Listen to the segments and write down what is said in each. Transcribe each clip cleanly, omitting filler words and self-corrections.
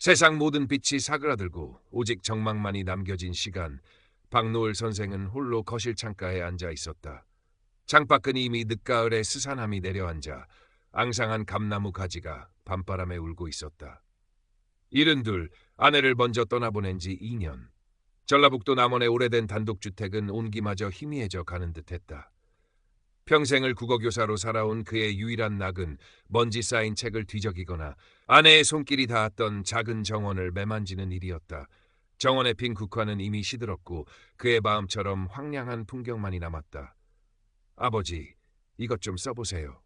세상 모든 빛이 사그라들고 오직 정막만이 남겨진 시간, 박노을 선생은 홀로 거실 창가에 앉아 있었다. 창밖은 이미 늦가을에 스산함이 내려앉아 앙상한 감나무 가지가 밤바람에 울고 있었다. 72, 아내를 먼저 떠나보낸 지 2년. 전라북도 남원의 오래된 단독주택은 온기마저 희미해져 가는 듯했다. 평생을 국어교사로 살아온 그의 유일한 낙은 먼지 쌓인 책을 뒤적이거나 아내의 손길이 닿았던 작은 정원을 매만지는 일이었다. 정원의 빈 국화는 이미 시들었고 그의 마음처럼 황량한 풍경만이 남았다. 아버지, 이것 좀 써보세요.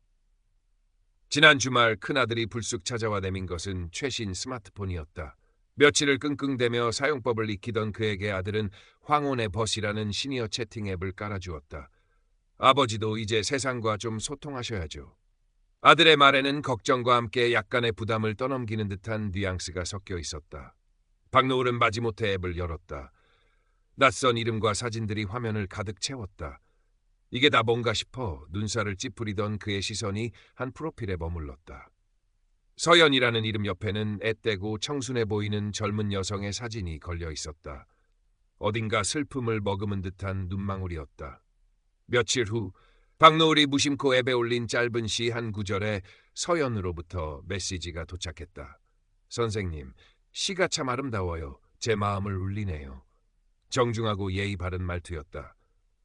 지난 주말 큰아들이 불쑥 찾아와 내민 것은 최신 스마트폰이었다. 며칠을 끙끙대며 사용법을 익히던 그에게 아들은 황혼의 벗이라는 시니어 채팅 앱을 깔아주었다. 아버지도 이제 세상과 좀 소통하셔야죠. 아들의 말에는 걱정과 함께 약간의 부담을 떠넘기는 듯한 뉘앙스가 섞여 있었다. 박노을은 마지못해 앱을 열었다. 낯선 이름과 사진들이 화면을 가득 채웠다. 이게 다 뭔가 싶어 눈살을 찌푸리던 그의 시선이 한 프로필에 머물렀다. 서연이라는 이름 옆에는 앳되고 청순해 보이는 젊은 여성의 사진이 걸려 있었다. 어딘가 슬픔을 머금은 듯한 눈망울이었다. 며칠 후 박노을이 무심코 앱에 올린 짧은 시 한 구절에 서연으로부터 메시지가 도착했다. 선생님, 시가 참 아름다워요. 제 마음을 울리네요. 정중하고 예의 바른 말투였다.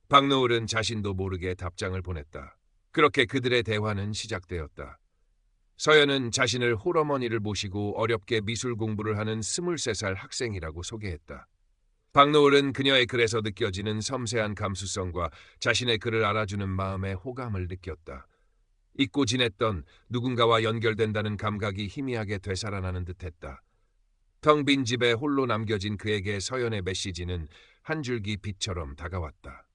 박노을은 자신도 모르게 답장을 보냈다. 그렇게 그들의 대화는 시작되었다. 서연은 자신을 홀어머니를 모시고 어렵게 미술 공부를 하는 23살 학생이라고 소개했다. 박노을은 그녀의 글에서 느껴지는 섬세한 감수성과 자신의 글을 알아주는 마음의 호감을 느꼈다. 잊고 지냈던 누군가와 연결된다는 감각이 희미하게 되살아나는 듯했다. 텅 빈 집에 홀로 남겨진 그에게 서연의 메시지는 한 줄기 빛처럼 다가왔다.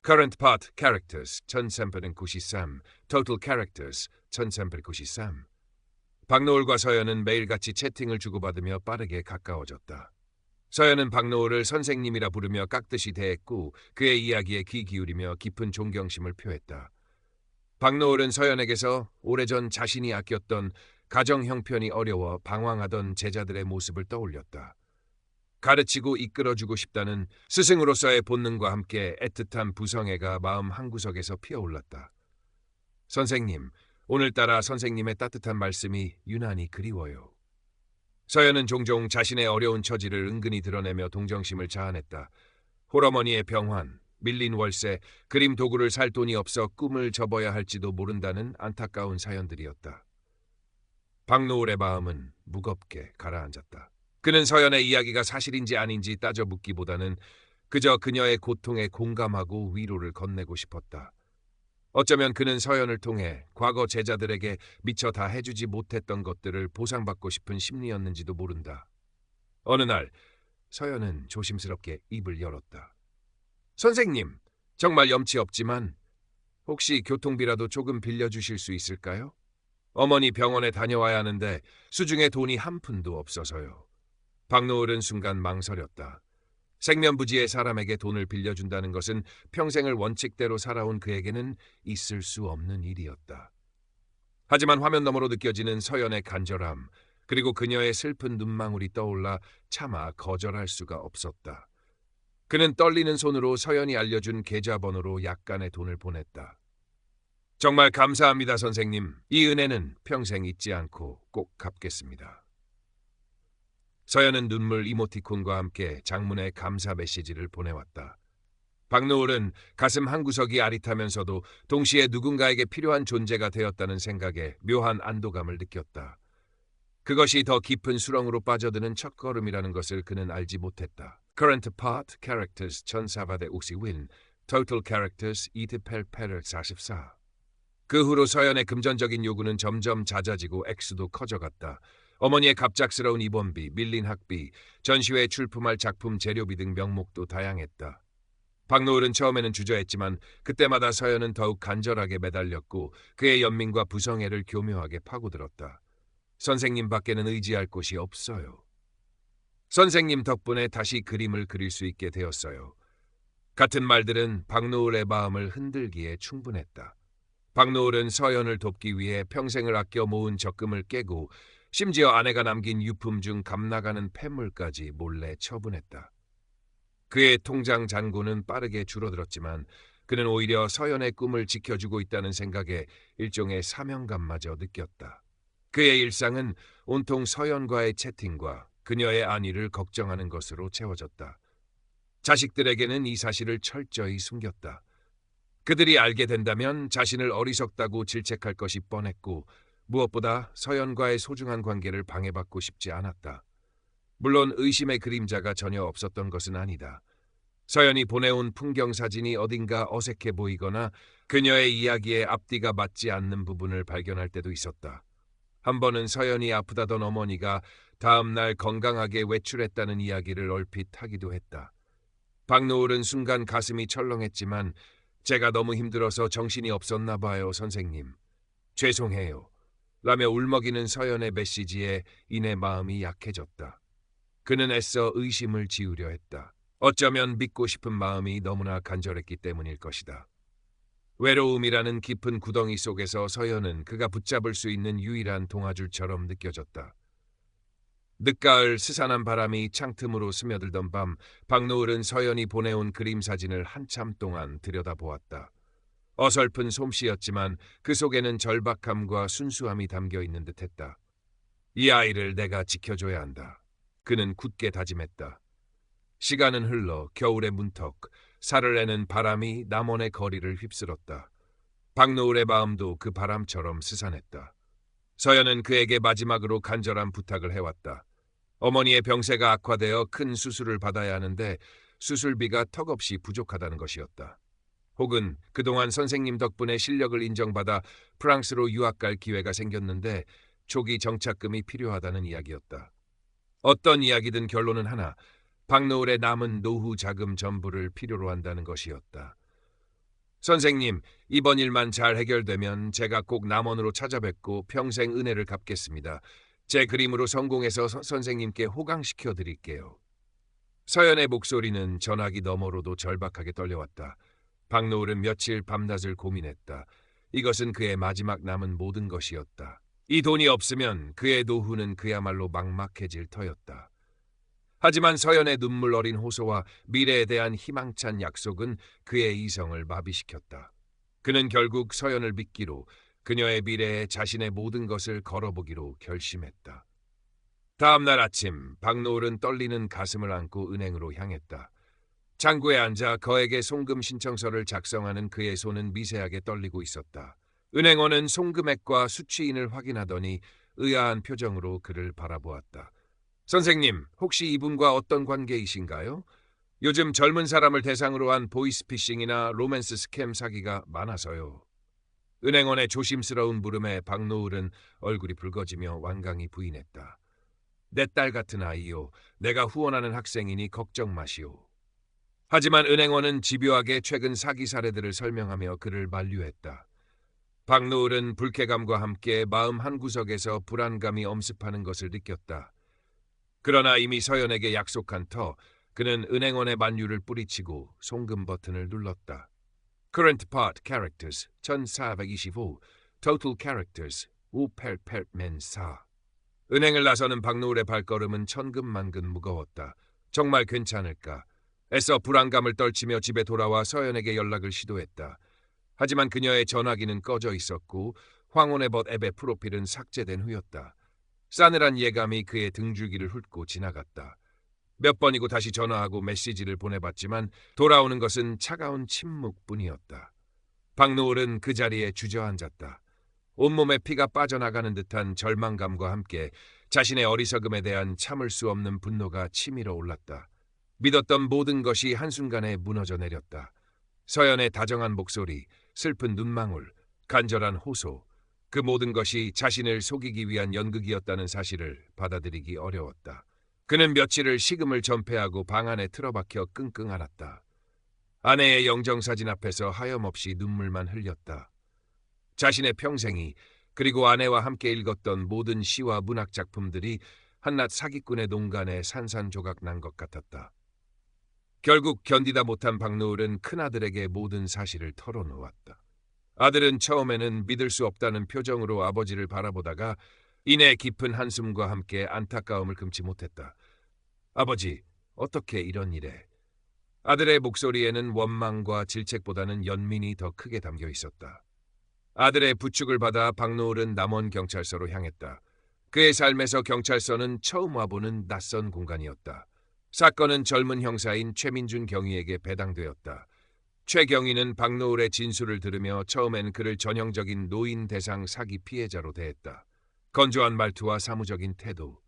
Current Part Characters 1393, Total Characters 1393. 박노을과 서연은 매일같이 채팅을 주고받으며 빠르게 가까워졌다. 서연은 박노을을 선생님이라 부르며 깍듯이 대했고 그의 이야기에 귀 기울이며 깊은 존경심을 표했다. 박노을은 서연에게서 오래전 자신이 아꼈던 가정 형편이 어려워 방황하던 제자들의 모습을 떠올렸다. 가르치고 이끌어주고 싶다는 스승으로서의 본능과 함께 애틋한 부성애가 마음 한구석에서 피어올랐다. 선생님, 오늘따라 선생님의 따뜻한 말씀이 유난히 그리워요. 서연은 종종 자신의 어려운 처지를 은근히 드러내며 동정심을 자아냈다. 홀어머니의 병환, 밀린 월세, 그림 도구를 살 돈이 없어 꿈을 접어야 할지도 모른다는 안타까운 사연들이었다. 박노을의 마음은 무겁게 가라앉았다. 그는 서연의 이야기가 사실인지 아닌지 따져 묻기보다는 그저 그녀의 고통에 공감하고 위로를 건네고 싶었다. 어쩌면 그는 서연을 통해 과거 제자들에게 미처 다 해주지 못했던 것들을 보상받고 싶은 심리였는지도 모른다. 어느 날 서연은 조심스럽게 입을 열었다. 선생님, 정말 염치 없지만 혹시 교통비라도 조금 빌려주실 수 있을까요? 어머니 병원에 다녀와야 하는데 수중에 돈이 한 푼도 없어서요. 박노을은 순간 망설였다. 생면부지의 사람에게 돈을 빌려준다는 것은 평생을 원칙대로 살아온 그에게는 있을 수 없는 일이었다. 하지만 화면 너머로 느껴지는 서연의 간절함, 그리고 그녀의 슬픈 눈망울이 떠올라 차마 거절할 수가 없었다. 그는 떨리는 손으로 서연이 알려준 계좌번호로 약간의 돈을 보냈다. 정말 감사합니다, 선생님. 이 은혜는 평생 잊지 않고 꼭 갚겠습니다. 서연은 눈물 이모티콘과 함께 장문의 감사 메시지를 보내왔다. 박노을은 가슴 한구석이 아릿하면서도 동시에 누군가에게 필요한 존재가 되었다는 생각에 묘한 안도감을 느꼈다. 그것이 더 깊은 수렁으로 빠져드는 첫걸음이라는 것을 그는 알지 못했다. Current Part Characters 1450, Total Characters 2844. 그 후로 서연의 금전적인 요구는 점점 잦아지고 액수도 커져갔다. 어머니의 갑작스러운 입원비, 밀린 학비, 전시회에 출품할 작품 재료비 등 명목도 다양했다. 박노을은 처음에는 주저했지만 그때마다 서연은 더욱 간절하게 매달렸고 그의 연민과 부성애를 교묘하게 파고들었다. 선생님 밖에는 의지할 곳이 없어요. 선생님 덕분에 다시 그림을 그릴 수 있게 되었어요. 같은 말들은 박노을의 마음을 흔들기에 충분했다. 박노을은 서연을 돕기 위해 평생을 아껴 모은 적금을 깨고 심지어 아내가 남긴 유품 중 값나가는 폐물까지 몰래 처분했다. 그의 통장 잔고는 빠르게 줄어들었지만 그는 오히려 서연의 꿈을 지켜주고 있다는 생각에 일종의 사명감마저 느꼈다. 그의 일상은 온통 서연과의 채팅과 그녀의 안위를 걱정하는 것으로 채워졌다. 자식들에게는 이 사실을 철저히 숨겼다. 그들이 알게 된다면 자신을 어리석다고 질책할 것이 뻔했고 무엇보다 서연과의 소중한 관계를 방해받고 싶지 않았다. 물론 의심의 그림자가 전혀 없었던 것은 아니다. 서연이 보내온 풍경 사진이 어딘가 어색해 보이거나 그녀의 이야기에 앞뒤가 맞지 않는 부분을 발견할 때도 있었다. 한 번은 서연이 아프다던 어머니가 다음 날 건강하게 외출했다는 이야기를 얼핏 하기도 했다. 박노을은 순간 가슴이 철렁했지만 제가 너무 힘들어서 정신이 없었나 봐요, 선생님. 죄송해요. 라며 울먹이는 서연의 메시지에 이내 마음이 약해졌다. 그는 애써 의심을 지우려 했다. 어쩌면 믿고 싶은 마음이 너무나 간절했기 때문일 것이다. 외로움이라는 깊은 구덩이 속에서 서연은 그가 붙잡을 수 있는 유일한 동아줄처럼 느껴졌다. 늦가을 스산한 바람이 창틈으로 스며들던 밤, 박노을은 서연이 보내온 그림 사진을 한참 동안 들여다보았다. 어설픈 솜씨였지만 그 속에는 절박함과 순수함이 담겨 있는 듯했다. 이 아이를 내가 지켜줘야 한다. 그는 굳게 다짐했다. 시간은 흘러 겨울의 문턱, 살을 내는 바람이 남원의 거리를 휩쓸었다. 박노을의 마음도 그 바람처럼 스산했다. 서연은 그에게 마지막으로 간절한 부탁을 해왔다. 어머니의 병세가 악화되어 큰 수술을 받아야 하는데 수술비가 턱없이 부족하다는 것이었다. 혹은 그동안 선생님 덕분에 실력을 인정받아 프랑스로 유학 갈 기회가 생겼는데 초기 정착금이 필요하다는 이야기였다. 어떤 이야기든 결론은 하나, 박노을의 남은 노후 자금 전부를 필요로 한다는 것이었다. 선생님, 이번 일만 잘 해결되면 제가 꼭 남원으로 찾아뵙고 평생 은혜를 갚겠습니다. 제 그림으로 성공해서 선생님께 호강시켜 드릴게요. 서연의 목소리는 전화기 너머로도 절박하게 떨려왔다. 박노을은 며칠 밤낮을 고민했다. 이것은 그의 마지막 남은 모든 것이었다. 이 돈이 없으면 그의 노후는 그야말로 막막해질 터였다. 하지만 서연의 눈물 어린 호소와 미래에 대한 희망찬 약속은 그의 이성을 마비시켰다. 그는 결국 서연을 믿기로 그녀의 미래에 자신의 모든 것을 걸어보기로 결심했다. 다음 날 아침 박노을은 떨리는 가슴을 안고 은행으로 향했다. 창구에 앉아 거액의 송금 신청서를 작성하는 그의 손은 미세하게 떨리고 있었다. 은행원은 송금액과 수취인을 확인하더니 의아한 표정으로 그를 바라보았다. 선생님, 혹시 이분과 어떤 관계이신가요? 요즘 젊은 사람을 대상으로 한 보이스피싱이나 로맨스 스캠 사기가 많아서요. 은행원의 조심스러운 물음에 박노을은 얼굴이 붉어지며 완강히 부인했다. 내 딸 같은 아이요. 내가 후원하는 학생이니 걱정 마시오. 하지만 은행원은 집요하게 최근 사기 사례들을 설명하며 그를 만류했다. 박노을은 불쾌감과 함께 마음 한구석에서 불안감이 엄습하는 것을 느꼈다. 그러나 이미 서연에게 약속한 터 그는 은행원의 만류를 뿌리치고 송금 버튼을 눌렀다. Current Part Characters 1425 Total Characters 5884 은행을 나서는 박노을의 발걸음은 천근만근 무거웠다. 정말 괜찮을까? 애써 불안감을 떨치며 집에 돌아와 서연에게 연락을 시도했다. 하지만 그녀의 전화기는 꺼져 있었고 황혼의벗 앱의 프로필은 삭제된 후였다. 싸늘한 예감이 그의 등줄기를 훑고 지나갔다. 몇 번이고 다시 전화하고 메시지를 보내봤지만 돌아오는 것은 차가운 침묵뿐이었다. 박노을은 그 자리에 주저앉았다. 온몸에 피가 빠져나가는 듯한 절망감과 함께 자신의 어리석음에 대한 참을 수 없는 분노가 치밀어 올랐다. 믿었던 모든 것이 한순간에 무너져 내렸다. 서연의 다정한 목소리, 슬픈 눈망울, 간절한 호소, 그 모든 것이 자신을 속이기 위한 연극이었다는 사실을 받아들이기 어려웠다. 그는 며칠을 식음을 전폐하고 방 안에 틀어박혀 끙끙 앓았다. 아내의 영정사진 앞에서 하염없이 눈물만 흘렸다. 자신의 평생이 그리고 아내와 함께 읽었던 모든 시와 문학 작품들이 한낱 사기꾼의 농간에 산산조각 난 것 같았다. 결국 견디다 못한 박노을은 큰아들에게 모든 사실을 털어놓았다. 아들은 처음에는 믿을 수 없다는 표정으로 아버지를 바라보다가 이내 깊은 한숨과 함께 안타까움을 금치 못했다. 아버지, 어떻게 이런 일에? 아들의 목소리에는 원망과 질책보다는 연민이 더 크게 담겨 있었다. 아들의 부축을 받아 박노을은 남원 경찰서로 향했다. 그의 삶에서 경찰서는 처음 와보는 낯선 공간이었다. 사건은 젊은 형사인 최민준 경위에게 배당되었다. 최 경위는 박노을의 진술을 들으며 처음엔 그를 전형적인 노인 대상 사기 피해자로 대했다. 건조한 말투와 사무적인 태도.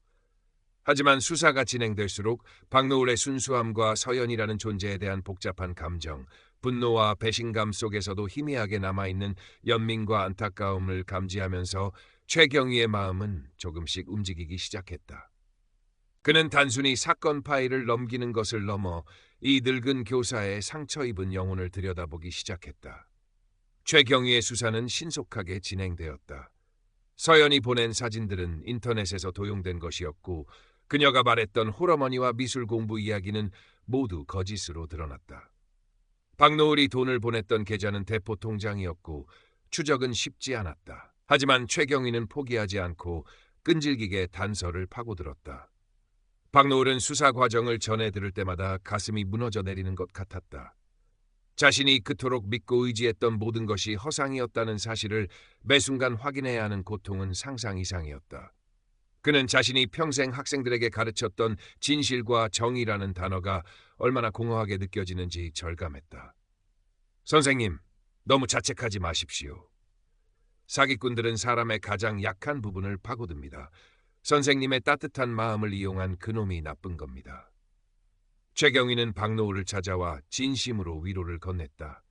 하지만 수사가 진행될수록 박노을의 순수함과 서연이라는 존재에 대한 복잡한 감정, 분노와 배신감 속에서도 희미하게 남아있는 연민과 안타까움을 감지하면서 최경희의 마음은 조금씩 움직이기 시작했다. 그는 단순히 사건 파일을 넘기는 것을 넘어 이 늙은 교사의 상처 입은 영혼을 들여다보기 시작했다. 최경희의 수사는 신속하게 진행되었다. 서연이 보낸 사진들은 인터넷에서 도용된 것이었고 그녀가 말했던 홀어머니와 미술 공부 이야기는 모두 거짓으로 드러났다. 박노을이 돈을 보냈던 계좌는 대포 통장이었고 추적은 쉽지 않았다. 하지만 최경희는 포기하지 않고 끈질기게 단서를 파고들었다. 박노을은 수사 과정을 전해 들을 때마다 가슴이 무너져 내리는 것 같았다. 자신이 그토록 믿고 의지했던 모든 것이 허상이었다는 사실을 매 순간 확인해야 하는 고통은 상상 이상이었다. 그는 자신이 평생 학생들에게 가르쳤던 진실과 정의라는 단어가 얼마나 공허하게 느껴지는지 절감했다. 선생님, 너무 자책하지 마십시오. 사기꾼들은 사람의 가장 약한 부분을 파고듭니다. 선생님의 따뜻한 마음을 이용한 그놈이 나쁜 겁니다. 최경희는 박노을을 찾아와 진심으로 위로를 건넸다.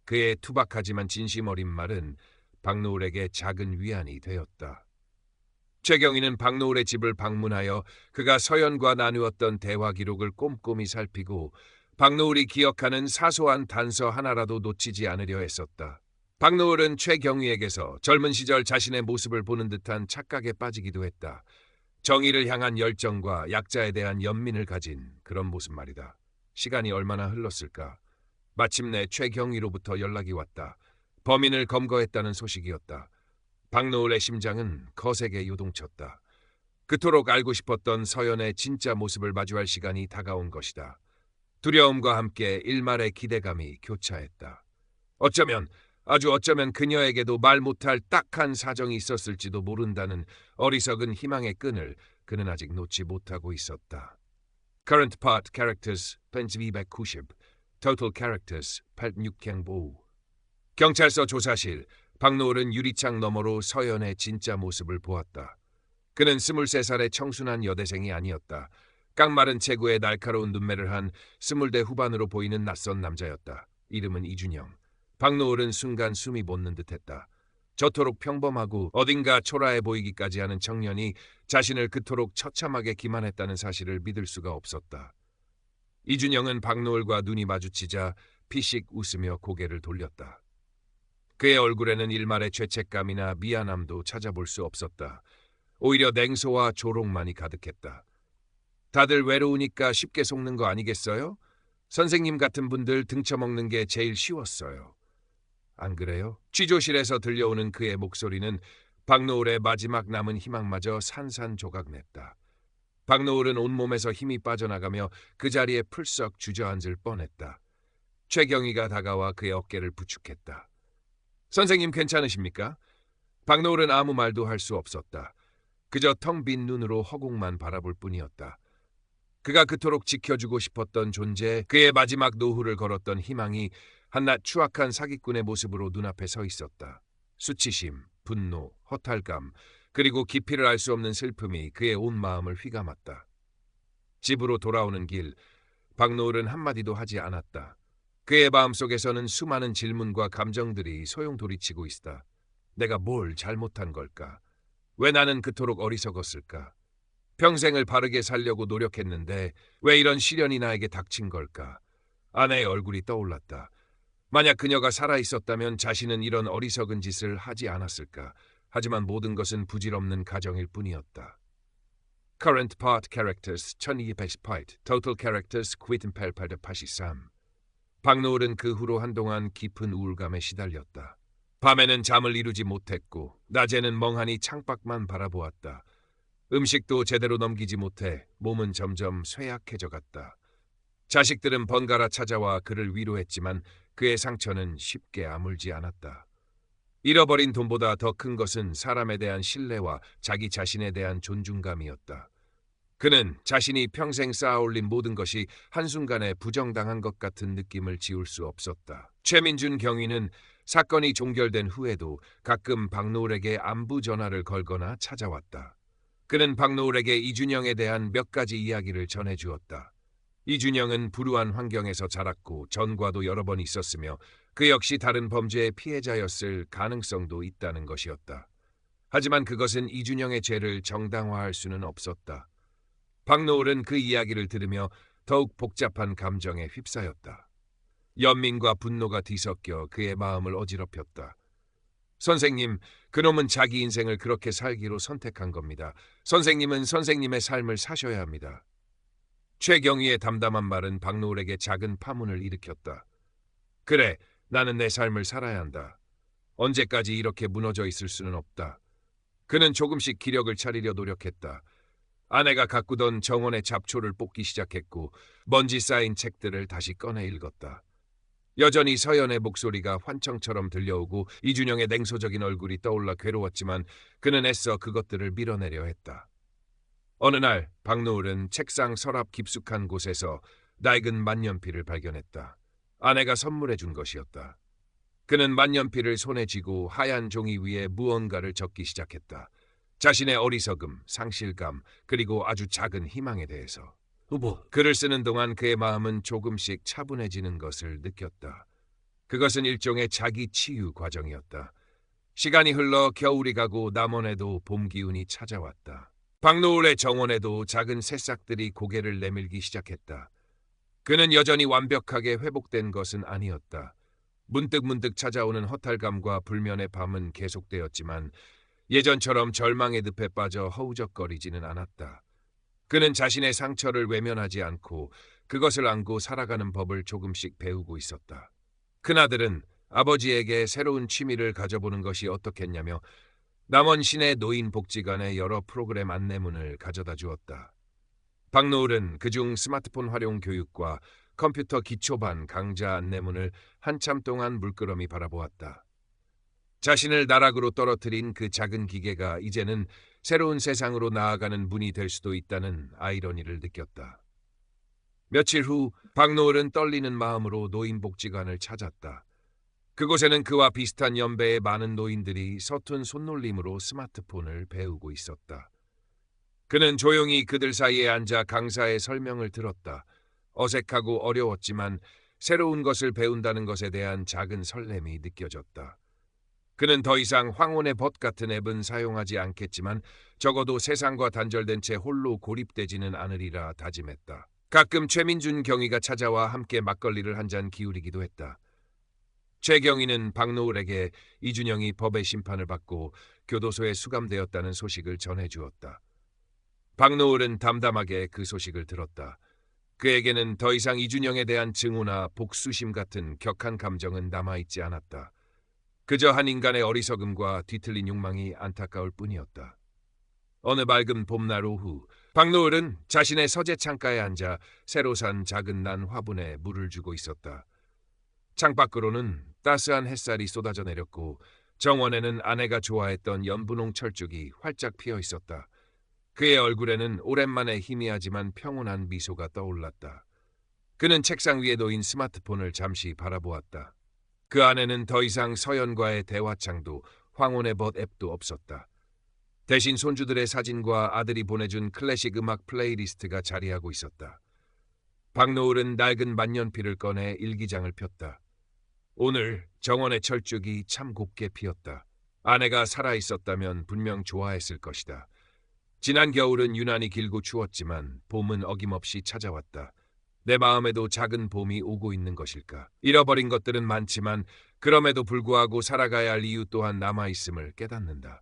그의 투박하지만 진심 어린 말은 박노을에게 작은 위안이 되었다. 최경희는 박노을의 집을 방문하여 그가 서연과 나누었던 대화 기록을 꼼꼼히 살피고 박노을이 기억하는 사소한 단서 하나라도 놓치지 않으려 했었다. 박노을은 최경희에게서 젊은 시절 자신의 모습을 보는 듯한 착각에 빠지기도 했다. 정의를 향한 열정과 약자에 대한 연민을 가진 그런 모습 말이다. 시간이 얼마나 흘렀을까? 마침내 최경희로부터 연락이 왔다. 범인을 검거했다는 소식이었다. 박노을의 심장은 거세게 요동쳤다. 그토록 알고 싶었던 서연의 진짜 모습을 마주할 시간이 다가온 것이다. 두려움과 함께 일말의 기대감이 교차했다. 아주 어쩌면 그녀에게도 말 못할 딱한 사정이 있었을지도 모른다는 어리석은 희망의 끈을 그는 아직 놓지 못하고 있었다. Current Part Characters 1290, Total Characters 86행보. 경찰서 조사실. 박노을은 유리창 너머로 서연의 진짜 모습을 보았다. 그는 23살의 청순한 여대생이 아니었다. 깡마른 체구에 날카로운 눈매를 한 20대 후반으로 보이는 낯선 남자였다. 이름은 이준영. 박노을은 순간 숨이 멎는 듯했다. 저토록 평범하고 어딘가 초라해 보이기까지 하는 청년이 자신을 그토록 처참하게 기만했다는 사실을 믿을 수가 없었다. 이준영은 박노을과 눈이 마주치자 피식 웃으며 고개를 돌렸다. 그의 얼굴에는 일말의 죄책감이나 미안함도 찾아볼 수 없었다. 오히려 냉소와 조롱만이 가득했다. 다들 외로우니까 쉽게 속는 거 아니겠어요? 선생님 같은 분들 등쳐먹는 게 제일 쉬웠어요. 안 그래요? 취조실에서 들려오는 그의 목소리는 박노을의 마지막 남은 희망마저 산산조각냈다. 박노을은 온몸에서 힘이 빠져나가며 그 자리에 풀썩 주저앉을 뻔했다. 최경희가 다가와 그의 어깨를 부축했다. 선생님 괜찮으십니까? 박노을은 아무 말도 할 수 없었다. 그저 텅 빈 눈으로 허공만 바라볼 뿐이었다. 그가 그토록 지켜주고 싶었던 존재, 그의 마지막 노후를 걸었던 희망이 한낱 추악한 사기꾼의 모습으로 눈앞에 서 있었다. 수치심, 분노, 허탈감, 그리고 깊이를 알 수 없는 슬픔이 그의 온 마음을 휘감았다. 집으로 돌아오는 길, 박노을은 한마디도 하지 않았다. 그의 마음속에서는 수많은 질문과 감정들이 소용돌이치고 있다. 내가 뭘 잘못한 걸까? 왜 나는 그토록 어리석었을까? 평생을 바르게 살려고 노력했는데 왜 이런 시련이 나에게 닥친 걸까? 아내의 얼굴이 떠올랐다. 만약 그녀가 살아있었다면 자신은 이런 어리석은 짓을 하지 않았을까? 하지만 모든 것은 부질없는 가정일 뿐이었다. Current Part Characters 1218, Total Characters 983. 박노을은 그 후로 한동안 깊은 우울감에 시달렸다. 밤에는 잠을 이루지 못했고 낮에는 멍하니 창밖만 바라보았다. 음식도 제대로 넘기지 못해 몸은 점점 쇠약해져 갔다. 자식들은 번갈아 찾아와 그를 위로했지만 그의 상처는 쉽게 아물지 않았다. 잃어버린 돈보다 더 큰 것은 사람에 대한 신뢰와 자기 자신에 대한 존중감이었다. 그는 자신이 평생 쌓아올린 모든 것이 한순간에 부정당한 것 같은 느낌을 지울 수 없었다. 최민준 경위는 사건이 종결된 후에도 가끔 박노을에게 안부 전화를 걸거나 찾아왔다. 그는 박노을에게 이준영에 대한 몇 가지 이야기를 전해주었다. 이준영은 불우한 환경에서 자랐고 전과도 여러 번 있었으며 그 역시 다른 범죄의 피해자였을 가능성도 있다는 것이었다. 하지만 그것은 이준영의 죄를 정당화할 수는 없었다. 박노을은 그 이야기를 들으며 더욱 복잡한 감정에 휩싸였다. 연민과 분노가 뒤섞여 그의 마음을 어지럽혔다. 선생님, 그놈은 자기 인생을 그렇게 살기로 선택한 겁니다. 선생님은 선생님의 삶을 사셔야 합니다. 최경희의 담담한 말은 박노을에게 작은 파문을 일으켰다. 그래, 나는 내 삶을 살아야 한다. 언제까지 이렇게 무너져 있을 수는 없다. 그는 조금씩 기력을 차리려 노력했다. 아내가 가꾸던 정원의 잡초를 뽑기 시작했고 먼지 쌓인 책들을 다시 꺼내 읽었다. 여전히 서연의 목소리가 환청처럼 들려오고 이준영의 냉소적인 얼굴이 떠올라 괴로웠지만 그는 애써 그것들을 밀어내려 했다. 어느 날 박노을은 책상 서랍 깊숙한 곳에서 낡은 만년필을 발견했다. 아내가 선물해 준 것이었다. 그는 만년필을 손에 쥐고 하얀 종이 위에 무언가를 적기 시작했다. 자신의 어리석음, 상실감, 그리고 아주 작은 희망에 대해서. 글을 쓰는 동안 그의 마음은 조금씩 차분해지는 것을 느꼈다. 그것은 일종의 자기 치유 과정이었다. 시간이 흘러 겨울이 가고 남원에도 봄 기운이 찾아왔다. 박노을의 정원에도 작은 새싹들이 고개를 내밀기 시작했다. 그는 여전히 완벽하게 회복된 것은 아니었다. 문득문득 찾아오는 허탈감과 불면의 밤은 계속되었지만 예전처럼 절망의 늪에 빠져 허우적거리지는 않았다. 그는 자신의 상처를 외면하지 않고 그것을 안고 살아가는 법을 조금씩 배우고 있었다. 큰아들은 아버지에게 새로운 취미를 가져보는 것이 어떻겠냐며 남원 시내 노인복지관의 여러 프로그램 안내문을 가져다 주었다. 박노을은 그중 스마트폰 활용 교육과 컴퓨터 기초반 강좌 안내문을 한참 동안 물끄러미 바라보았다. 자신을 나락으로 떨어뜨린 그 작은 기계가 이제는 새로운 세상으로 나아가는 문이 될 수도 있다는 아이러니를 느꼈다. 며칠 후 박노을은 떨리는 마음으로 노인복지관을 찾았다. 그곳에는 그와 비슷한 연배의 많은 노인들이 서툰 손놀림으로 스마트폰을 배우고 있었다. 그는 조용히 그들 사이에 앉아 강사의 설명을 들었다. 어색하고 어려웠지만 새로운 것을 배운다는 것에 대한 작은 설렘이 느껴졌다. 그는 더 이상 황혼의 벗 같은 앱은 사용하지 않겠지만 적어도 세상과 단절된 채 홀로 고립되지는 않으리라 다짐했다. 가끔 최민준 경위가 찾아와 함께 막걸리를 한 잔 기울이기도 했다. 최경희는 박노을에게 이준영이 법의 심판을 받고 교도소에 수감되었다는 소식을 전해주었다. 박노을은 담담하게 그 소식을 들었다. 그에게는 더 이상 이준영에 대한 증오나 복수심 같은 격한 감정은 남아있지 않았다. 그저 한 인간의 어리석음과 뒤틀린 욕망이 안타까울 뿐이었다. 어느 맑은 봄날 오후 박노을은 자신의 서재 창가에 앉아 새로 산 작은 난 화분에 물을 주고 있었다. 창밖으로는 따스한 햇살이 쏟아져 내렸고 정원에는 아내가 좋아했던 연분홍 철쭉이 활짝 피어 있었다. 그의 얼굴에는 오랜만에 희미하지만 평온한 미소가 떠올랐다. 그는 책상 위에 놓인 스마트폰을 잠시 바라보았다. 그 안에는 더 이상 서연과의 대화창도 황혼의 벗 앱도 없었다. 대신 손주들의 사진과 아들이 보내준 클래식 음악 플레이리스트가 자리하고 있었다. 박노을은 낡은 만년필을 꺼내 일기장을 폈다. 오늘 정원의 철쭉이 참 곱게 피었다. 아내가 살아있었다면 분명 좋아했을 것이다. 지난 겨울은 유난히 길고 추웠지만 봄은 어김없이 찾아왔다. 내 마음에도 작은 봄이 오고 있는 것일까? 잃어버린 것들은 많지만 그럼에도 불구하고 살아가야 할 이유 또한 남아있음을 깨닫는다.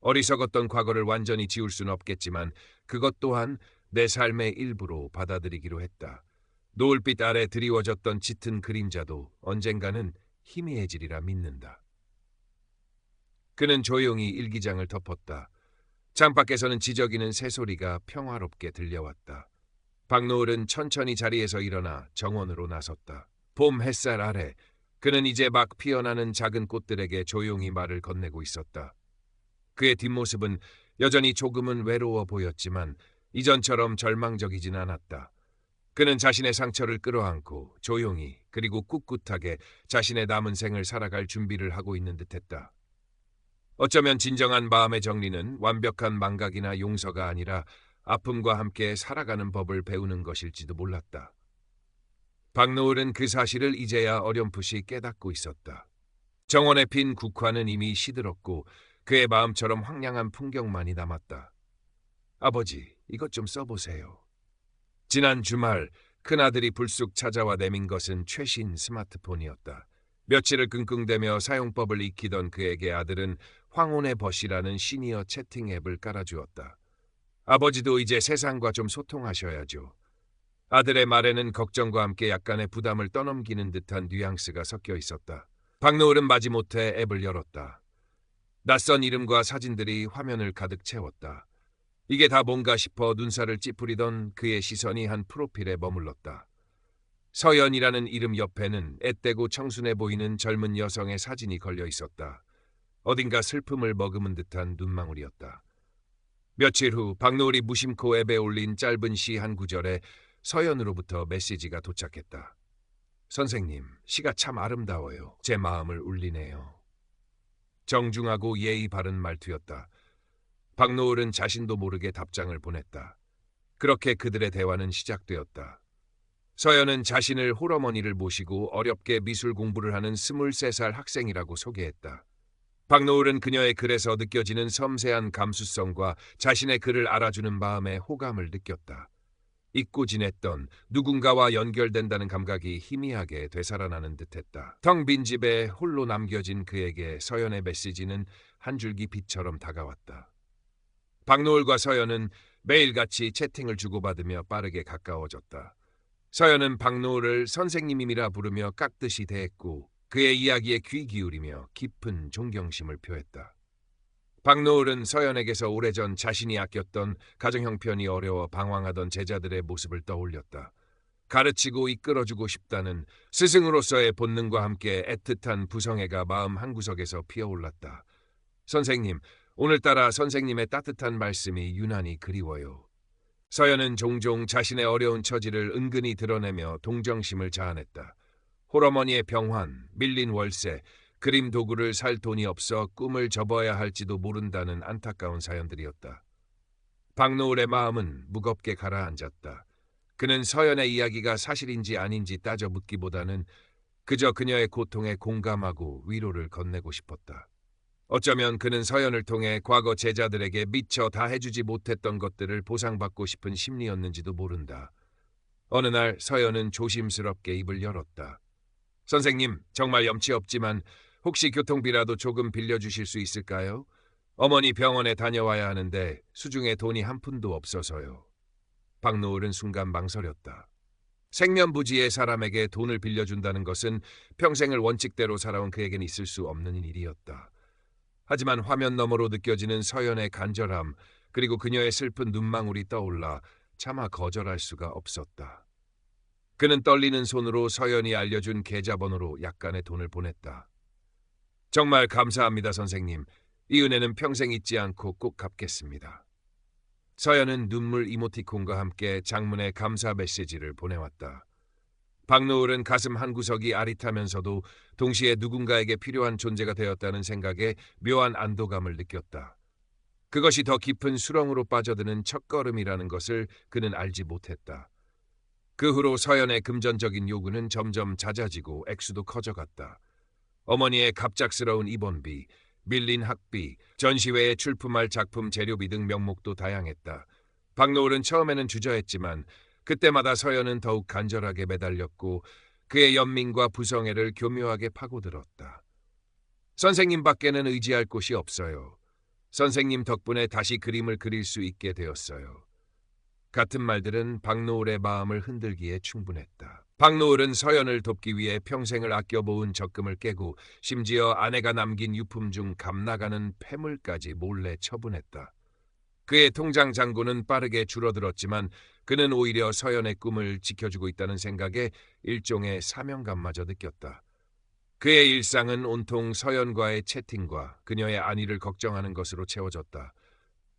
어리석었던 과거를 완전히 지울 수는 없겠지만 그것 또한 내 삶의 일부로 받아들이기로 했다. 노을빛 아래 드리워졌던 짙은 그림자도 언젠가는 희미해지리라 믿는다. 그는 조용히 일기장을 덮었다. 창밖에서는 지저귀는 새소리가 평화롭게 들려왔다. 박노을은 천천히 자리에서 일어나 정원으로 나섰다. 봄 햇살 아래 그는 이제 막 피어나는 작은 꽃들에게 조용히 말을 건네고 있었다. 그의 뒷모습은 여전히 조금은 외로워 보였지만 이전처럼 절망적이진 않았다. 그는 자신의 상처를 끌어안고 조용히 그리고 꿋꿋하게 자신의 남은 생을 살아갈 준비를 하고 있는 듯했다. 어쩌면 진정한 마음의 정리는 완벽한 망각이나 용서가 아니라 아픔과 함께 살아가는 법을 배우는 것일지도 몰랐다. 박노을은 그 사실을 이제야 어렴풋이 깨닫고 있었다. 정원에 핀 국화는 이미 시들었고 그의 마음처럼 황량한 풍경만이 남았다. 아버지, 이것 좀 써보세요. 지난 주말 큰아들이 불쑥 찾아와 내민 것은 최신 스마트폰이었다. 며칠을 끙끙대며 사용법을 익히던 그에게 아들은 황혼의 벗이라는 시니어 채팅 앱을 깔아주었다. 아버지도 이제 세상과 좀 소통하셔야죠. 아들의 말에는 걱정과 함께 약간의 부담을 떠넘기는 듯한 뉘앙스가 섞여 있었다. 박노을은 마지못해 앱을 열었다. 낯선 이름과 사진들이 화면을 가득 채웠다. 이게 다 뭔가 싶어 눈살을 찌푸리던 그의 시선이 한 프로필에 머물렀다. 서연이라는 이름 옆에는 앳되고 청순해 보이는 젊은 여성의 사진이 걸려 있었다. 어딘가 슬픔을 머금은 듯한 눈망울이었다. 며칠 후 박노을이 무심코 앱에 올린 짧은 시 한 구절에 서연으로부터 메시지가 도착했다. 선생님, 시가 참 아름다워요. 제 마음을 울리네요. 정중하고 예의 바른 말투였다. 박노을은 자신도 모르게 답장을 보냈다. 그렇게 그들의 대화는 시작되었다. 서연은 자신을 홀어머니를 모시고 어렵게 미술 공부를 하는 23살 학생이라고 소개했다. 박노을은 그녀의 글에서 느껴지는 섬세한 감수성과 자신의 글을 알아주는 마음의 호감을 느꼈다. 잊고 지냈던 누군가와 연결된다는 감각이 희미하게 되살아나는 듯했다. 텅 빈 집에 홀로 남겨진 그에게 서연의 메시지는 한 줄기 빛처럼 다가왔다. 박노을과 서연은 매일같이 채팅을 주고받으며 빠르게 가까워졌다. 서연은 박노을을 선생님임이라 부르며 깍듯이 대했고 그의 이야기에 귀 기울이며 깊은 존경심을 표했다. 박노을은 서연에게서 오래전 자신이 아꼈던 가정 형편이 어려워 방황하던 제자들의 모습을 떠올렸다. 가르치고 이끌어주고 싶다는 스승으로서의 본능과 함께 애틋한 부성애가 마음 한구석에서 피어올랐다. 선생님, 오늘따라 선생님의 따뜻한 말씀이 유난히 그리워요. 서연은 종종 자신의 어려운 처지를 은근히 드러내며 동정심을 자아냈다. 홀어머니의 병환, 밀린 월세, 그림 도구를 살 돈이 없어 꿈을 접어야 할지도 모른다는 안타까운 사연들이었다. 박노을의 마음은 무겁게 가라앉았다. 그는 서연의 이야기가 사실인지 아닌지 따져 묻기보다는 그저 그녀의 고통에 공감하고 위로를 건네고 싶었다. 어쩌면 그는 서연을 통해 과거 제자들에게 미처 다 해주지 못했던 것들을 보상받고 싶은 심리였는지도 모른다. 어느 날 서연은 조심스럽게 입을 열었다. 선생님, 정말 염치 없지만 혹시 교통비라도 조금 빌려주실 수 있을까요? 어머니 병원에 다녀와야 하는데 수중에 돈이 한 푼도 없어서요. 박노을은 순간 망설였다. 생면부지의 사람에게 돈을 빌려준다는 것은 평생을 원칙대로 살아온 그에겐 있을 수 없는 일이었다. 하지만 화면 너머로 느껴지는 서연의 간절함 그리고 그녀의 슬픈 눈망울이 떠올라 차마 거절할 수가 없었다. 그는 떨리는 손으로 서연이 알려준 계좌번호로 약간의 돈을 보냈다. 정말 감사합니다, 선생님. 이 은혜는 평생 잊지 않고 꼭 갚겠습니다. 서연은 눈물 이모티콘과 함께 장문의 감사 메시지를 보내왔다. 박노을은 가슴 한구석이 아릿하면서도 동시에 누군가에게 필요한 존재가 되었다는 생각에 묘한 안도감을 느꼈다. 그것이 더 깊은 수렁으로 빠져드는 첫걸음이라는 것을 그는 알지 못했다. 그 후로 서연의 금전적인 요구는 점점 잦아지고 액수도 커져갔다. 어머니의 갑작스러운 입원비, 밀린 학비, 전시회에 출품할 작품 재료비 등 명목도 다양했다. 박노을은 처음에는 주저했지만 그때마다 서연은 더욱 간절하게 매달렸고 그의 연민과 부성애를 교묘하게 파고들었다. 선생님 밖에는 의지할 곳이 없어요. 선생님 덕분에 다시 그림을 그릴 수 있게 되었어요. 같은 말들은 박노을의 마음을 흔들기에 충분했다. 박노을은 서연을 돕기 위해 평생을 아껴 모은 적금을 깨고 심지어 아내가 남긴 유품 중 값나가는 폐물까지 몰래 처분했다. 그의 통장 잔고는 빠르게 줄어들었지만 그는 오히려 서연의 꿈을 지켜주고 있다는 생각에 일종의 사명감마저 느꼈다. 그의 일상은 온통 서연과의 채팅과 그녀의 안위를 걱정하는 것으로 채워졌다.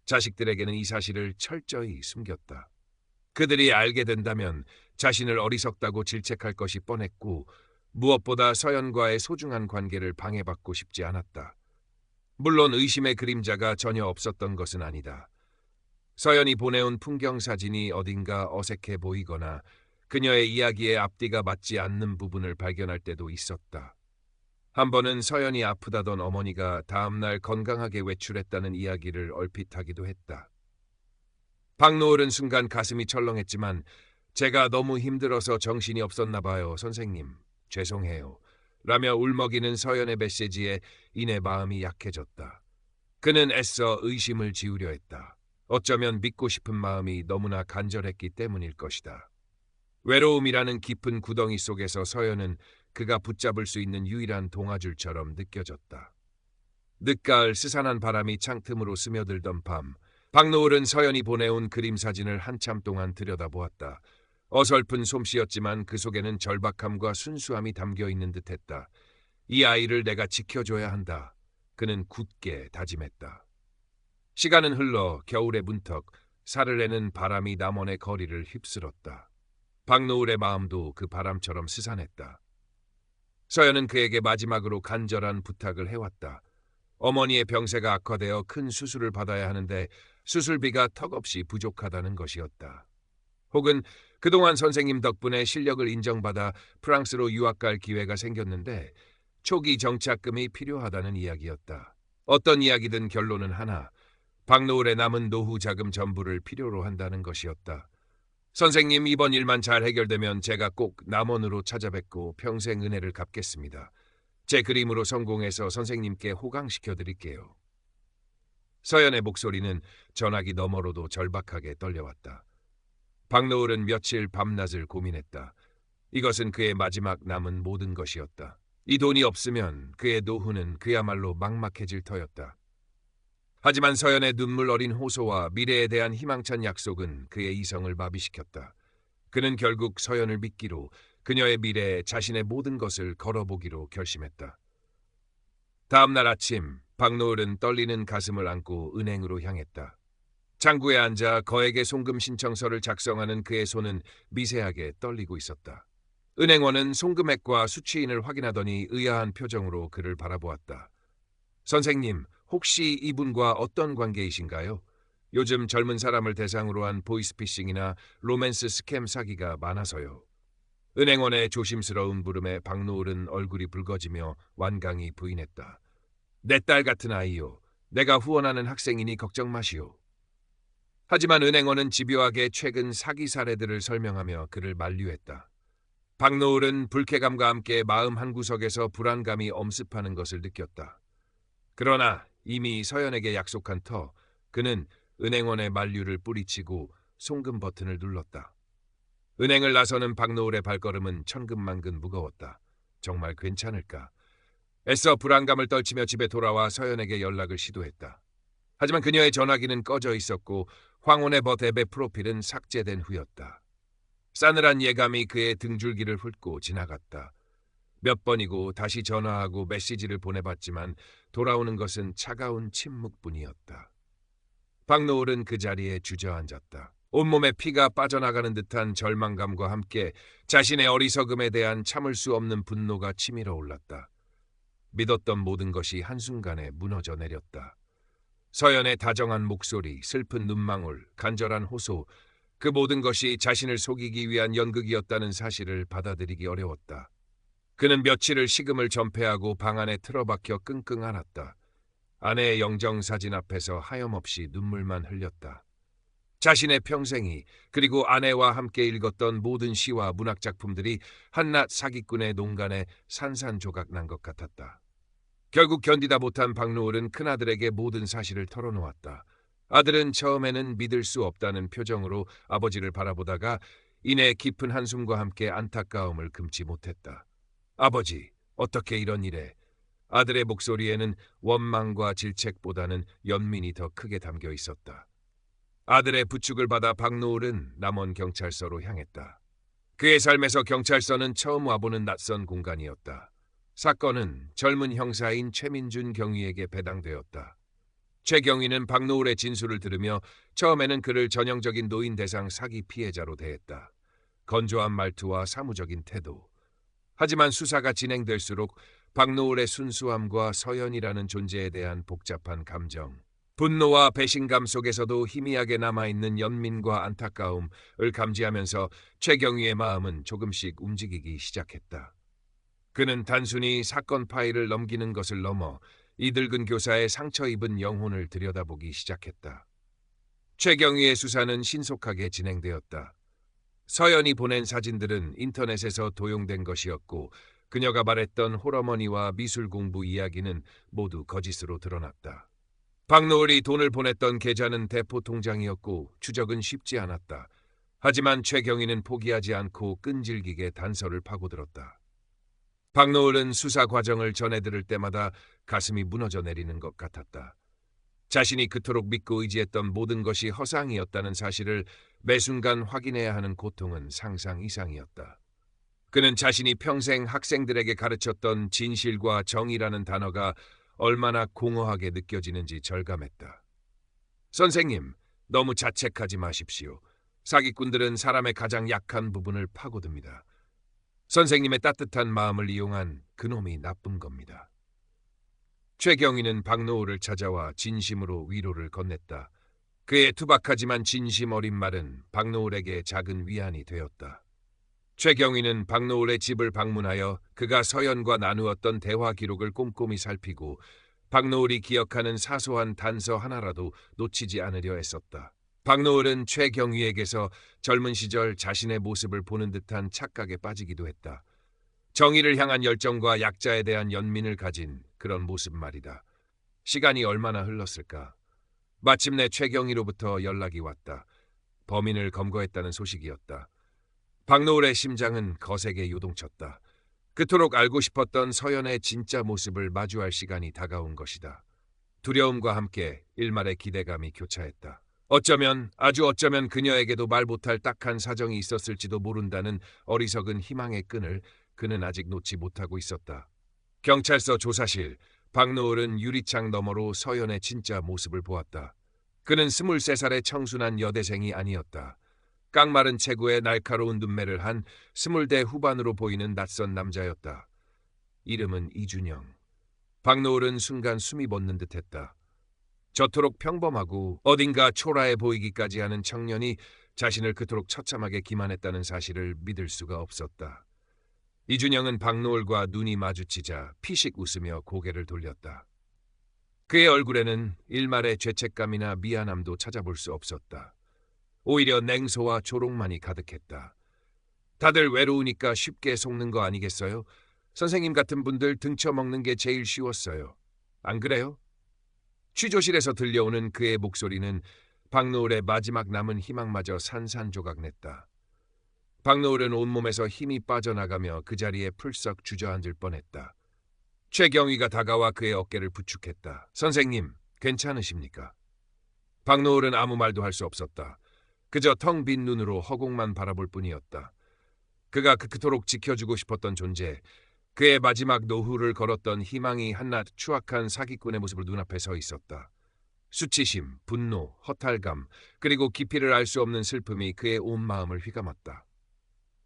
자식들에게는 이 사실을 철저히 숨겼다. 그들이 알게 된다면 자신을 어리석다고 질책할 것이 뻔했고 무엇보다 서연과의 소중한 관계를 방해받고 싶지 않았다. 물론 의심의 그림자가 전혀 없었던 것은 아니다. 서연이 보내온 풍경 사진이 어딘가 어색해 보이거나 그녀의 이야기에 앞뒤가 맞지 않는 부분을 발견할 때도 있었다. 한 번은 서연이 아프다던 어머니가 다음날 건강하게 외출했다는 이야기를 얼핏 하기도 했다. 박노을은 순간 가슴이 철렁했지만 제가 너무 힘들어서 정신이 없었나 봐요, 선생님. 죄송해요. 라며 울먹이는 서연의 메시지에 이내 마음이 약해졌다. 그는 애써 의심을 지우려 했다. 어쩌면 믿고 싶은 마음이 너무나 간절했기 때문일 것이다. 외로움이라는 깊은 구덩이 속에서 서연은 그가 붙잡을 수 있는 유일한 동아줄처럼 느껴졌다. 늦가을 스산한 바람이 창틈으로 스며들던 밤, 박노을은 서연이 보내온 그림 사진을 한참 동안 들여다보았다. 어설픈 솜씨였지만 그 속에는 절박함과 순수함이 담겨 있는 듯했다. 이 아이를 내가 지켜줘야 한다. 그는 굳게 다짐했다. 시간은 흘러 겨울의 문턱, 사르르는 바람이 남원의 거리를 휩쓸었다. 박노을의 마음도 그 바람처럼 스산했다. 서연은 그에게 마지막으로 간절한 부탁을 해왔다. 어머니의 병세가 악화되어 큰 수술을 받아야 하는데 수술비가 턱없이 부족하다는 것이었다. 혹은 그동안 선생님 덕분에 실력을 인정받아 프랑스로 유학 갈 기회가 생겼는데 초기 정착금이 필요하다는 이야기였다. 어떤 이야기든 결론은 하나, 박노을의 남은 노후 자금 전부를 필요로 한다는 것이었다. 선생님, 이번 일만 잘 해결되면 제가 꼭 남원으로 찾아뵙고 평생 은혜를 갚겠습니다. 제 그림으로 성공해서 선생님께 호강시켜 드릴게요. 서연의 목소리는 전화기 너머로도 절박하게 떨려왔다. 박노을은 며칠 밤낮을 고민했다. 이것은 그의 마지막 남은 모든 것이었다. 이 돈이 없으면 그의 노후는 그야말로 막막해질 터였다. 하지만 서연의 눈물 어린 호소와 미래에 대한 희망찬 약속은 그의 이성을 마비시켰다. 그는 결국 서연을 믿기로 그녀의 미래에 자신의 모든 것을 걸어보기로 결심했다. 다음 날 아침, 박노을은 떨리는 가슴을 안고 은행으로 향했다. 창구에 앉아 거액의 송금 신청서를 작성하는 그의 손은 미세하게 떨리고 있었다. 은행원은 송금액과 수취인을 확인하더니 의아한 표정으로 그를 바라보았다. 선생님, 혹시 이분과 어떤 관계이신가요? 요즘 젊은 사람을 대상으로 한 보이스피싱이나 로맨스 스캠 사기가 많아서요. 은행원의 조심스러운 물음에 박노을은 얼굴이 붉어지며 완강히 부인했다. 내 딸 같은 아이요. 내가 후원하는 학생이니 걱정 마시오. 하지만 은행원은 집요하게 최근 사기 사례들을 설명하며 그를 만류했다. 박노을은 불쾌감과 함께 마음 한구석에서 불안감이 엄습하는 것을 느꼈다. 그러나 이미 서연에게 약속한 터 그는 은행원의 만류를 뿌리치고 송금 버튼을 눌렀다. 은행을 나서는 박노을의 발걸음은 천근만근 무거웠다. 정말 괜찮을까? 애써 불안감을 떨치며 집에 돌아와 서연에게 연락을 시도했다. 하지만 그녀의 전화기는 꺼져 있었고 황혼의 벗 앱의 프로필은 삭제된 후였다. 싸늘한 예감이 그의 등줄기를 훑고 지나갔다. 몇 번이고 다시 전화하고 메시지를 보내봤지만 돌아오는 것은 차가운 침묵뿐이었다. 박노을은 그 자리에 주저앉았다. 온몸에 피가 빠져나가는 듯한 절망감과 함께 자신의 어리석음에 대한 참을 수 없는 분노가 치밀어 올랐다. 믿었던 모든 것이 한순간에 무너져 내렸다. 서연의 다정한 목소리, 슬픈 눈망울, 간절한 호소, 그 모든 것이 자신을 속이기 위한 연극이었다는 사실을 받아들이기 어려웠다. 그는 며칠을 식음을 전폐하고 방 안에 틀어박혀 끙끙 앓았다. 아내의 영정사진 앞에서 하염없이 눈물만 흘렸다. 자신의 평생이 그리고 아내와 함께 읽었던 모든 시와 문학작품들이 한낱 사기꾼의 농간에 산산조각 난 것 같았다. 결국 견디다 못한 박노을은 큰아들에게 모든 사실을 털어놓았다. 아들은 처음에는 믿을 수 없다는 표정으로 아버지를 바라보다가 이내 깊은 한숨과 함께 안타까움을 금치 못했다. 아버지, 어떻게 이런 일에? 아들의 목소리에는 원망과 질책보다는 연민이 더 크게 담겨 있었다. 아들의 부축을 받아 박노을은 남원 경찰서로 향했다. 그의 삶에서 경찰서는 처음 와보는 낯선 공간이었다. 사건은 젊은 형사인 최민준 경위에게 배당되었다. 최 경위는 박노을의 진술을 들으며 처음에는 그를 전형적인 노인 대상 사기 피해자로 대했다. 건조한 말투와 사무적인 태도. 하지만 수사가 진행될수록 박노을의 순수함과 서연이라는 존재에 대한 복잡한 감정, 분노와 배신감 속에서도 희미하게 남아있는 연민과 안타까움을 감지하면서 최경위의 마음은 조금씩 움직이기 시작했다. 그는 단순히 사건 파일을 넘기는 것을 넘어 이 늙은 교사의 상처 입은 영혼을 들여다보기 시작했다. 최경위의 수사는 신속하게 진행되었다. 서연이 보낸 사진들은 인터넷에서 도용된 것이었고 그녀가 말했던 홀어머니와 미술 공부 이야기는 모두 거짓으로 드러났다. 박노을이 돈을 보냈던 계좌는 대포 통장이었고 추적은 쉽지 않았다. 하지만 최경희는 포기하지 않고 끈질기게 단서를 파고들었다. 박노을은 수사 과정을 전해 들을 때마다 가슴이 무너져 내리는 것 같았다. 자신이 그토록 믿고 의지했던 모든 것이 허상이었다는 사실을 매 순간 확인해야 하는 고통은 상상 이상이었다. 그는 자신이 평생 학생들에게 가르쳤던 진실과 정의라는 단어가 얼마나 공허하게 느껴지는지 절감했다. 선생님, 너무 자책하지 마십시오. 사기꾼들은 사람의 가장 약한 부분을 파고듭니다. 선생님의 따뜻한 마음을 이용한 그놈이 나쁜 겁니다. 최경희는 박노을을 찾아와 진심으로 위로를 건넸다. 그의 투박하지만 진심 어린 말은 박노을에게 작은 위안이 되었다. 최경희는 박노을의 집을 방문하여 그가 서연과 나누었던 대화 기록을 꼼꼼히 살피고 박노을이 기억하는 사소한 단서 하나라도 놓치지 않으려 애썼다. 박노을은 최경희에게서 젊은 시절 자신의 모습을 보는 듯한 착각에 빠지기도 했다. 정의를 향한 열정과 약자에 대한 연민을 가진 그런 모습 말이다. 시간이 얼마나 흘렀을까? 마침내 최경희로부터 연락이 왔다. 범인을 검거했다는 소식이었다. 박노을의 심장은 거세게 요동쳤다. 그토록 알고 싶었던 서연의 진짜 모습을 마주할 시간이 다가온 것이다. 두려움과 함께 일말의 기대감이 교차했다. 어쩌면, 아주 어쩌면 그녀에게도 말 못할 딱한 사정이 있었을지도 모른다는 어리석은 희망의 끈을 그는 아직 놓지 못하고 있었다. 경찰서 조사실, 박노을은 유리창 너머로 서연의 진짜 모습을 보았다. 그는 23살의 청순한 여대생이 아니었다. 깡마른 체구에 날카로운 눈매를 한 20대 후반으로 보이는 낯선 남자였다. 이름은 이준영. 박노을은 순간 숨이 멎는 듯했다. 저토록 평범하고 어딘가 초라해 보이기까지 하는 청년이 자신을 그토록 처참하게 기만했다는 사실을 믿을 수가 없었다. 이준영은 박노을과 눈이 마주치자 피식 웃으며 고개를 돌렸다. 그의 얼굴에는 일말의 죄책감이나 미안함도 찾아볼 수 없었다. 오히려 냉소와 조롱만이 가득했다. 다들 외로우니까 쉽게 속는 거 아니겠어요? 선생님 같은 분들 등쳐먹는 게 제일 쉬웠어요. 안 그래요? 취조실에서 들려오는 그의 목소리는 박노을의 마지막 남은 희망마저 산산조각냈다. 박노을은 온몸에서 힘이 빠져나가며 그 자리에 풀썩 주저앉을 뻔했다. 최경희가 다가와 그의 어깨를 부축했다. 선생님, 괜찮으십니까? 박노을은 아무 말도 할 수 없었다. 그저 텅 빈 눈으로 허공만 바라볼 뿐이었다. 그가 그토록 지켜주고 싶었던 존재, 그의 마지막 노후를 걸었던 희망이 한낱 추악한 사기꾼의 모습을 눈앞에 서 있었다. 수치심, 분노, 허탈감, 그리고 깊이를 알 수 없는 슬픔이 그의 온 마음을 휘감았다.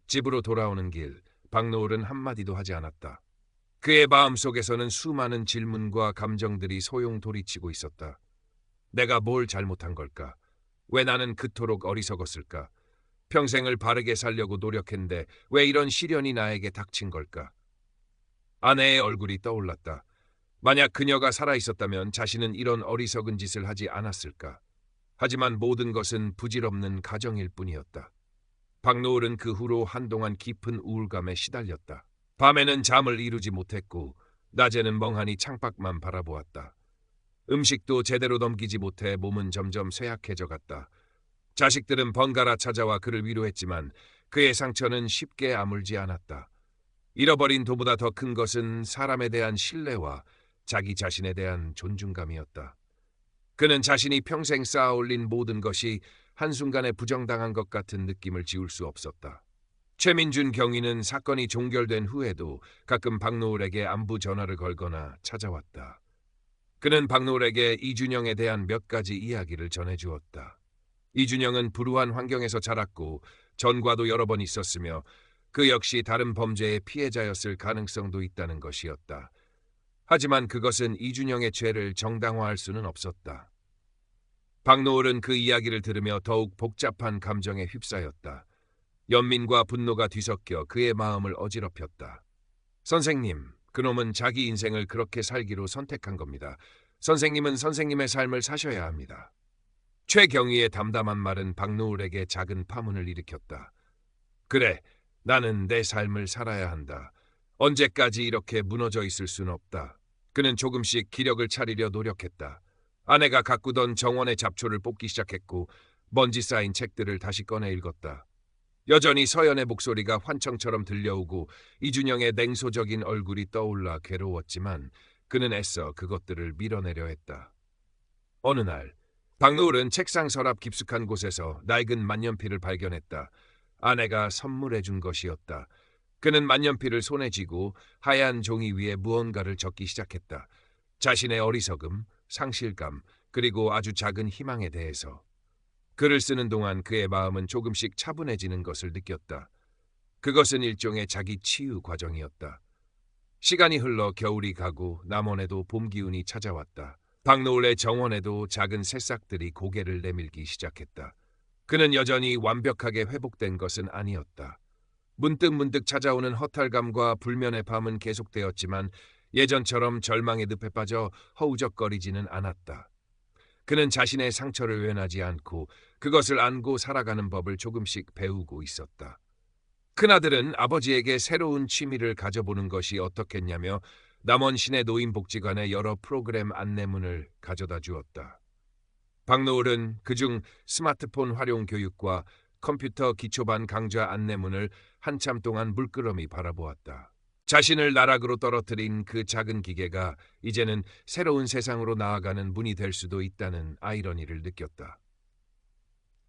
집으로 돌아오는 길, 박노을은 한마디도 하지 않았다. 그의 마음속에서는 수많은 질문과 감정들이 소용돌이치고 있었다. 내가 뭘 잘못한 걸까? 왜 나는 그토록 어리석었을까? 평생을 바르게 살려고 노력했는데 왜 이런 시련이 나에게 닥친 걸까? 아내의 얼굴이 떠올랐다. 만약 그녀가 살아있었다면 자신은 이런 어리석은 짓을 하지 않았을까? 하지만 모든 것은 부질없는 가정일 뿐이었다. 박노을은 그 후로 한동안 깊은 우울감에 시달렸다. 밤에는 잠을 이루지 못했고 낮에는 멍하니 창밖만 바라보았다. 음식도 제대로 넘기지 못해 몸은 점점 쇠약해져 갔다. 자식들은 번갈아 찾아와 그를 위로했지만 그의 상처는 쉽게 아물지 않았다. 잃어버린 도보다 더 큰 것은 사람에 대한 신뢰와 자기 자신에 대한 존중감이었다. 그는 자신이 평생 쌓아올린 모든 것이 한순간에 부정당한 것 같은 느낌을 지울 수 없었다. 최민준 경위는 사건이 종결된 후에도 가끔 박노을에게 안부 전화를 걸거나 찾아왔다. 그는 박노을에게 이준영에 대한 몇 가지 이야기를 전해주었다. 이준영은 불우한 환경에서 자랐고 전과도 여러 번 있었으며 그 역시 다른 범죄의 피해자였을 가능성도 있다는 것이었다. 하지만 그것은 이준영의 죄를 정당화할 수는 없었다. 박노을은 그 이야기를 들으며 더욱 복잡한 감정에 휩싸였다. 연민과 분노가 뒤섞여 그의 마음을 어지럽혔다. 선생님, 그놈은 자기 인생을 그렇게 살기로 선택한 겁니다. 선생님은 선생님의 삶을 사셔야 합니다. 최경희의 담담한 말은 박노을에게 작은 파문을 일으켰다. 그래, 나는 내 삶을 살아야 한다. 언제까지 이렇게 무너져 있을 순 없다. 그는 조금씩 기력을 차리려 노력했다. 아내가 가꾸던 정원의 잡초를 뽑기 시작했고 먼지 쌓인 책들을 다시 꺼내 읽었다. 여전히 서연의 목소리가 환청처럼 들려오고 이준영의 냉소적인 얼굴이 떠올라 괴로웠지만 그는 애써 그것들을 밀어내려 했다. 어느 날 박노을은 책상 서랍 깊숙한 곳에서 낡은 만년필을 발견했다. 아내가 선물해 준 것이었다. 그는 만년필을 손에 쥐고 하얀 종이 위에 무언가를 적기 시작했다. 자신의 어리석음, 상실감, 그리고 아주 작은 희망에 대해서. 글을 쓰는 동안 그의 마음은 조금씩 차분해지는 것을 느꼈다. 그것은 일종의 자기 치유 과정이었다. 시간이 흘러 겨울이 가고 남원에도 봄 기운이 찾아왔다. 박노을의 정원에도 작은 새싹들이 고개를 내밀기 시작했다. 그는 여전히 완벽하게 회복된 것은 아니었다. 문득문득 찾아오는 허탈감과 불면의 밤은 계속되었지만 예전처럼 절망의 늪에 빠져 허우적거리지는 않았다. 그는 자신의 상처를 외면하지 않고 그것을 안고 살아가는 법을 조금씩 배우고 있었다. 큰아들은 아버지에게 새로운 취미를 가져보는 것이 어떻겠냐며 남원 시내 노인복지관의 여러 프로그램 안내문을 가져다 주었다. 박노을은 그중 스마트폰 활용 교육과 컴퓨터 기초반 강좌 안내문을 한참 동안 물끄러미 바라보았다. 자신을 나락으로 떨어뜨린 그 작은 기계가 이제는 새로운 세상으로 나아가는 문이 될 수도 있다는 아이러니를 느꼈다.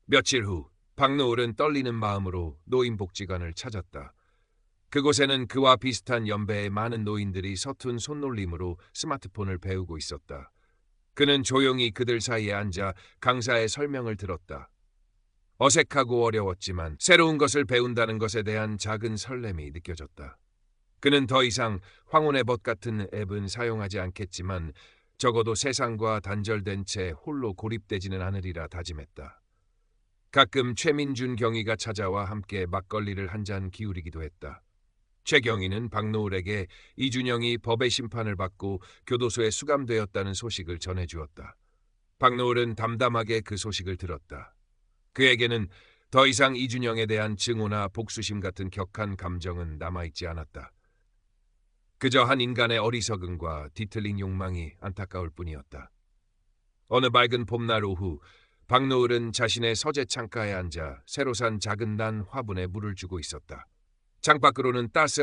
며칠 후 박노을은 떨리는 마음으로 노인복지관을 찾았다. 그곳에는 그와 비슷한 연배의 많은 노인들이 서툰 손놀림으로 스마트폰을 배우고 있었다. 그는 조용히 그들 사이에 앉아 강사의 설명을 들었다. 어색하고 어려웠지만 새로운 것을 배운다는 것에 대한 작은 설렘이 느껴졌다. 그는 더 이상 황혼의 벗 같은 앱은 사용하지 않겠지만 적어도 세상과 단절된 채 홀로 고립되지는 않으리라 다짐했다. 가끔 최민준 경위가 찾아와 함께 막걸리를 한 잔 기울이기도 했다. 최경희는 박노을에게 이준영이 법의 심판을 받고 교도소에 수감되었다는 소식을 전해주었다. 박노을은 담담하게 그 소식을 들었다. 그에게는 더 이상 이준영에 대한 증오나 복수심 같은 격한 감정은 남아있지 않았다. 그저 한 인간의 어리석음과 뒤틀린 욕망이 안타까울 뿐이었다. 어느 맑은 봄날 오후 박노을은 자신의 서재 창가에 앉아 새로 산 작은 난 화분에 물을 주고 있었다. 창밖으로는 따스한